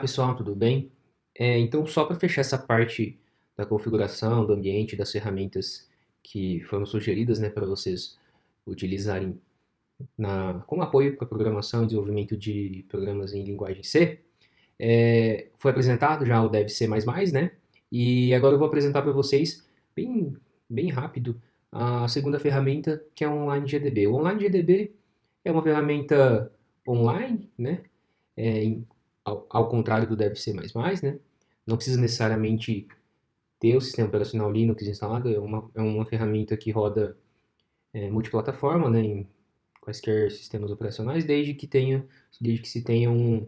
Pessoal, tudo bem? Então, só para fechar essa parte da configuração do ambiente, das ferramentas que foram sugeridas, né, para vocês utilizarem como apoio para programação e desenvolvimento de programas em linguagem C, foi apresentado já o Dev C++, né? E agora eu vou apresentar para vocês, bem, bem rápido, a segunda ferramenta, que é o Online GDB. O Online GDB é uma ferramenta online, né? Ao contrário do Dev C++, né? Não precisa necessariamente ter o sistema operacional Linux instalado, é uma ferramenta que roda multiplataforma, né, em quaisquer sistemas operacionais, desde que se tenha um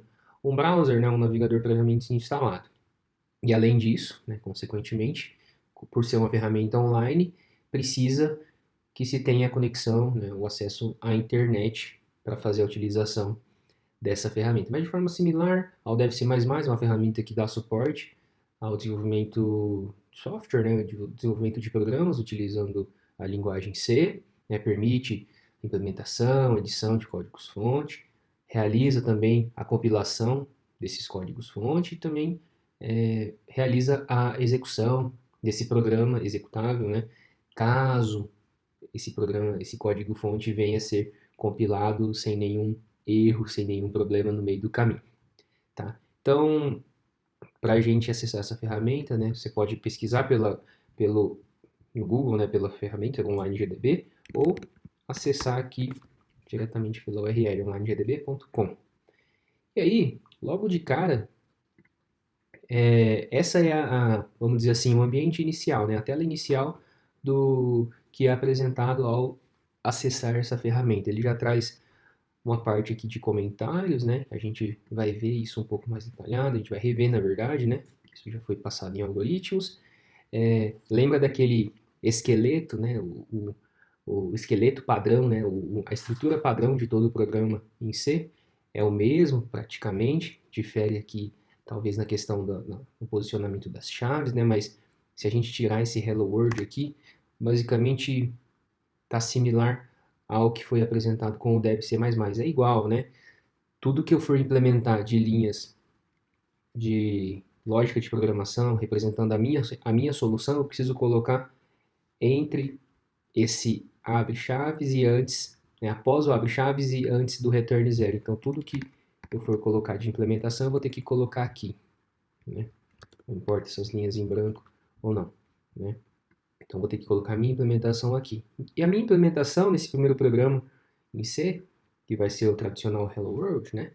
browser, né, um navegador previamente instalado. E além disso, né, consequentemente, por ser uma ferramenta online, precisa que se tenha a conexão, né, o acesso à internet para fazer a utilização dessa ferramenta. Mas de forma similar ao Dev C++, uma ferramenta que dá suporte ao desenvolvimento de software, né, de desenvolvimento de programas utilizando a linguagem C, né, permite implementação, edição de códigos-fonte, realiza também a compilação desses códigos-fonte e também realiza a execução desse programa executável, né, caso esse código-fonte venha a ser compilado sem nenhum erro, sem nenhum problema no meio do caminho, tá? Então, para a gente acessar essa ferramenta, né, você pode pesquisar no Google, né, pela ferramenta Online GDB ou acessar aqui diretamente pela URL onlinegdb.com. E aí, logo de cara, essa é vamos dizer assim, o ambiente inicial, né, a tela inicial do que é apresentado ao acessar essa ferramenta. Ele já traz uma parte aqui de comentários, né? A gente vai ver isso um pouco mais detalhado, a gente vai rever, na verdade, né? Isso já foi passado em algoritmos. Lembra daquele esqueleto, né? O esqueleto padrão, né? A estrutura padrão de todo o programa em C é o mesmo, praticamente. Difere aqui, talvez, na questão do posicionamento das chaves, né? Mas se a gente tirar esse Hello World aqui, basicamente está similar ao que foi apresentado com o Dev C++. É igual, né? Tudo que eu for implementar de linhas de lógica de programação representando a minha solução, eu preciso colocar entre esse abre-chaves e antes, né, após o abre-chaves e antes do return zero. Então, tudo que eu for colocar de implementação, eu vou ter que colocar aqui, né? Não importa essas linhas em branco ou não, né? Então, vou ter que colocar a minha implementação aqui. E a minha implementação nesse primeiro programa em C, que vai ser o tradicional Hello World, né?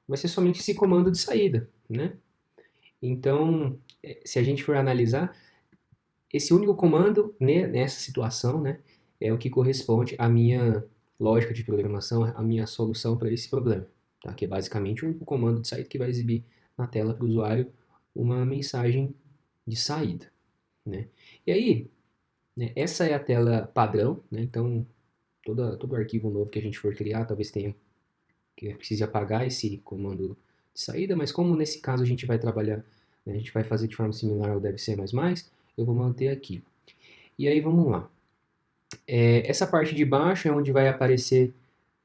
Vai ser somente esse comando de saída, né? Então, se a gente for analisar, esse único comando nessa situação, né, é o que corresponde à minha lógica de programação, à minha solução para esse problema, tá? Que é basicamente um comando de saída que vai exibir na tela para o usuário uma mensagem de saída, né? E aí, né, essa é a tela padrão, né? Então, todo arquivo novo que a gente for criar, talvez tenha que precise apagar esse comando de saída, mas como nesse caso a gente vai trabalhar, né, a gente vai fazer de forma similar ao Dev C++, eu vou manter aqui. E aí vamos lá. Essa parte de baixo é onde vai aparecer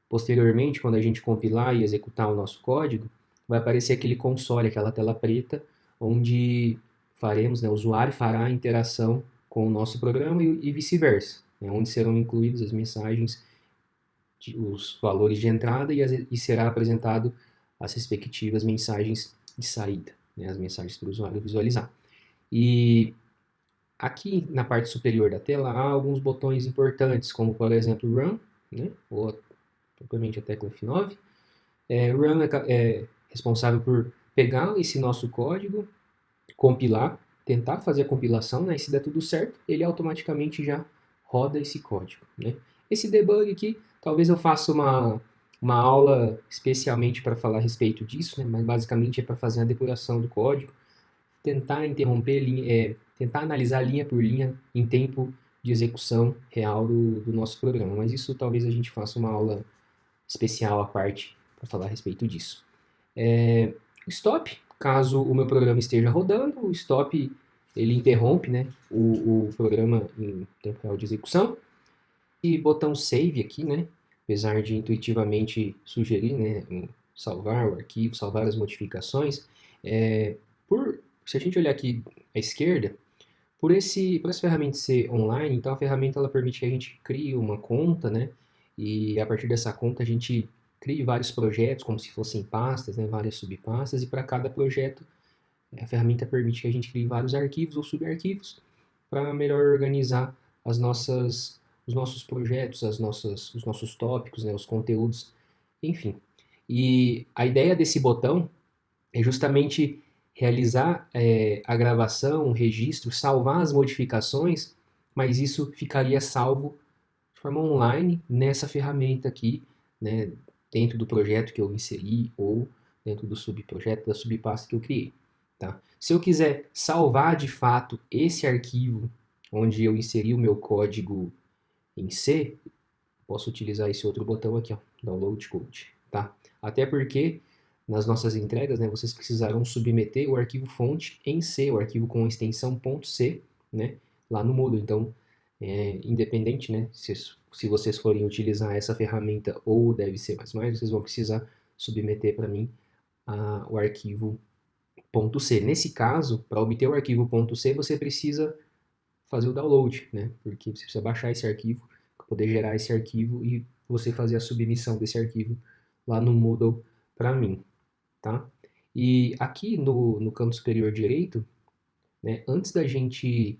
posteriormente, quando a gente compilar e executar o nosso código, vai aparecer aquele console, aquela tela preta, onde faremos, né, o usuário fará a interação com o nosso programa e vice-versa, né, onde serão incluídas as mensagens, os valores de entrada e será apresentado as respectivas mensagens de saída, né, as mensagens para o usuário visualizar. E aqui na parte superior da tela há alguns botões importantes, como por exemplo Run, né, ou propriamente a tecla F9. Run é responsável por pegar esse nosso código, compilar, tentar fazer a compilação, né, e se der tudo certo, ele automaticamente já roda esse código, né. Esse debug aqui, talvez eu faça uma aula especialmente para falar a respeito disso, né, mas basicamente é para fazer a depuração do código, tentar tentar analisar linha por linha em tempo de execução real do nosso programa. Mas isso talvez a gente faça uma aula especial à parte para falar a respeito disso. Stop, caso o meu programa esteja rodando, o stop ele interrompe, né, o programa em tempo real de execução. E botão save aqui, né, apesar de intuitivamente sugerir, né, salvar o arquivo, salvar as modificações, se a gente olhar aqui à esquerda, por essa ferramenta ser online, então a ferramenta ela permite que a gente crie uma conta, né? E a partir dessa conta a gente crie vários projetos, como se fossem pastas, né? Várias subpastas, e para cada projeto a ferramenta permite que a gente crie vários arquivos ou subarquivos para melhor organizar os nossos projetos, os nossos tópicos, né? Os conteúdos, enfim. E a ideia desse botão é justamente realizar a gravação, o registro, salvar as modificações, mas isso ficaria salvo de forma online nessa ferramenta aqui, né, dentro do projeto que eu inseri ou dentro do subprojeto, da subpasta que eu criei. Tá? Se eu quiser salvar de fato esse arquivo onde eu inseri o meu código em C, posso utilizar esse outro botão aqui, ó, Download Code. Tá? Até porque nas nossas entregas, né, vocês precisarão submeter o arquivo fonte em C, o arquivo com a extensão .c, né, lá no Moodle. Então, independente, né, se vocês forem utilizar essa ferramenta ou deve ser mais, vocês vão precisar submeter para mim o arquivo .c. Nesse caso, para obter o arquivo .c, você precisa fazer o download, né, porque você precisa baixar esse arquivo para poder gerar esse arquivo e você fazer a submissão desse arquivo lá no Moodle para mim. Tá? E aqui no canto superior direito, né, antes da gente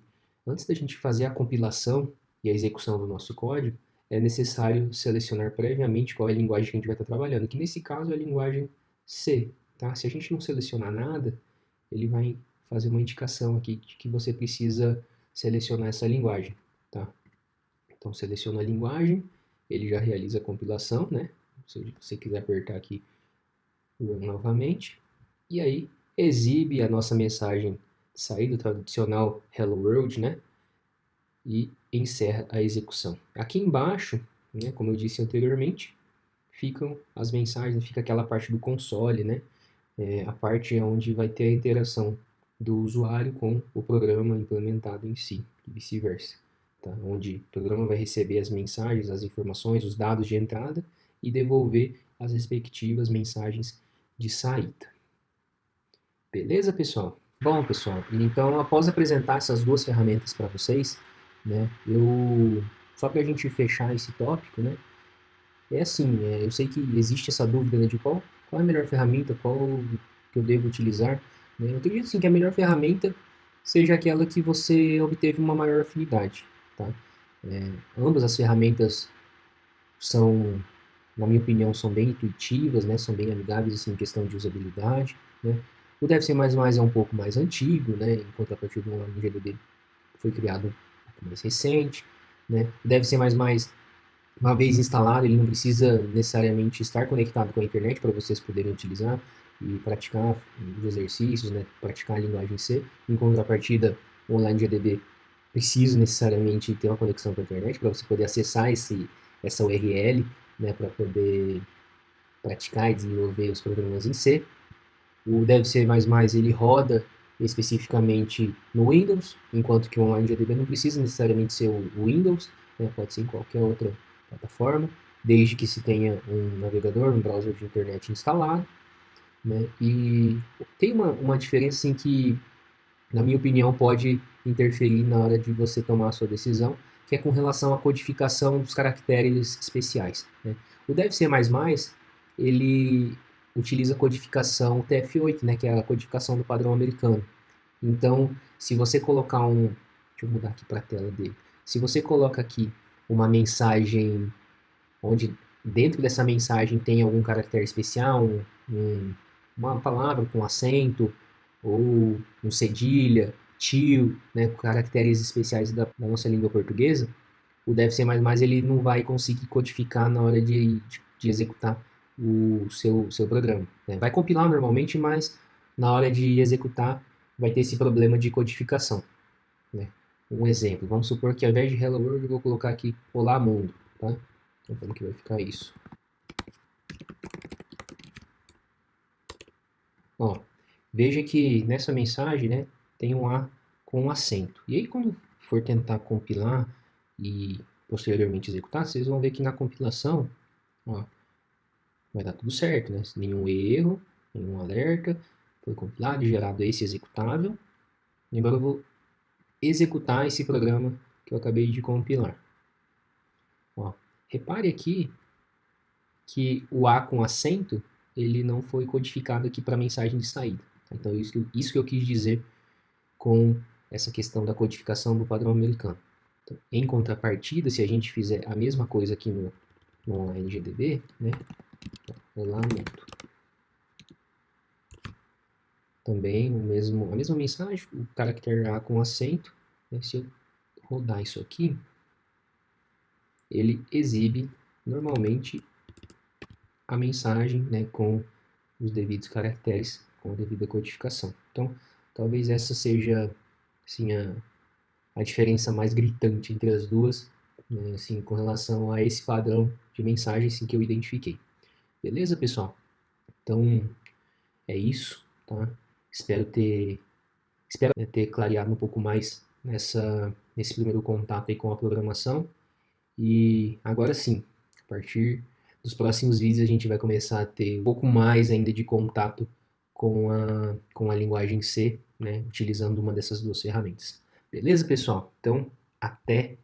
fazer a compilação e a execução do nosso código, é necessário selecionar previamente qual é a linguagem que a gente vai estar trabalhando, que nesse caso é a linguagem C. Tá? Se a gente não selecionar nada, ele vai fazer uma indicação aqui de que você precisa selecionar essa linguagem. Tá? Então, seleciona a linguagem, ele já realiza a compilação, né? Se você quiser apertar aqui novamente, e aí exibe a nossa mensagem sair do tradicional Hello World, né? E encerra a execução. Aqui embaixo, né, como eu disse anteriormente, ficam as mensagens, fica aquela parte do console, né? A parte onde vai ter a interação do usuário com o programa implementado em si, e vice-versa. Tá? Onde o programa vai receber as mensagens, as informações, os dados de entrada e devolver as respectivas mensagens de saída. Beleza, pessoal? Bom, pessoal, então após apresentar essas duas ferramentas para vocês, né, só para a gente fechar esse tópico, né, é assim, eu sei que existe essa dúvida, né, de qual é a melhor ferramenta, qual que eu devo utilizar, né, eu acredito assim, que a melhor ferramenta seja aquela que você obteve uma maior afinidade, tá? Ambas as ferramentas são, na minha opinião, são bem intuitivas, né? São bem amigáveis assim, em questão de usabilidade, né? O Deve Ser Mais Mais é um pouco mais antigo, né? Enquanto a partir do MongoDB foi criado um pouco mais recente, né? O Deve Ser Mais Mais, uma vez instalado, ele não precisa necessariamente estar conectado com a internet para vocês poderem utilizar e praticar os exercícios, né? Praticar a linguagem C. Em contrapartida, o OnlineGDB precisa necessariamente ter uma conexão com a internet para você poder acessar essa URL, né, para poder praticar e desenvolver os programas em C. O Deve Ser ele roda especificamente no Windows, enquanto que o OnlineGDB não precisa necessariamente ser o Windows, né, pode ser em qualquer outra plataforma, desde que se tenha um navegador, um browser de internet instalado. Né, e tem uma diferença assim, que, na minha opinião, pode interferir na hora de você tomar a sua decisão, que é com relação à codificação dos caracteres especiais. Né? O Deve Ser ele utiliza a codificação TF8, né, que é a codificação do padrão americano. Então, se você colocar deixa eu mudar aqui para a tela dele. Se você coloca aqui uma mensagem onde dentro dessa mensagem tem algum caractere especial, uma palavra com acento, ou um cedilha, tio, né, caracteres especiais da nossa língua portuguesa, o Deve Ser ele não vai conseguir codificar na hora de executar o seu programa. Né? Vai compilar normalmente, mas na hora de executar vai ter esse problema de codificação. Né? Um exemplo, vamos supor que ao invés de Hello World eu vou colocar aqui Olá Mundo. Tá? Então como que vai ficar isso? Ó, veja que nessa mensagem, né, tem um A com um acento. E aí quando for tentar compilar e posteriormente executar, vocês vão ver que na compilação, ó, vai dar tudo certo, né? Nenhum erro, nenhum alerta, foi compilado e gerado esse executável. E agora eu vou executar esse programa que eu acabei de compilar. Ó, repare aqui que o A com acento, ele não foi codificado aqui para a mensagem de saída. Então, isso que eu quis dizer com essa questão da codificação do padrão americano. Então, em contrapartida, se a gente fizer a mesma coisa aqui no online GDB, né, lamento. Também a mesma mensagem, o caractere A com acento, né, se eu rodar isso aqui, ele exibe normalmente a mensagem, né, com os devidos caracteres, com a devida codificação. Então, talvez essa seja assim, a diferença mais gritante entre as duas, né, assim, com relação a esse padrão de mensagem assim, que eu identifiquei. Beleza, pessoal? Então, é isso, tá? Espero ter clareado um pouco mais nesse primeiro contato aí com a programação. E agora sim, a partir dos próximos vídeos a gente vai começar a ter um pouco mais ainda de contato com a linguagem C, né, utilizando uma dessas duas ferramentas. Beleza, pessoal? Então, até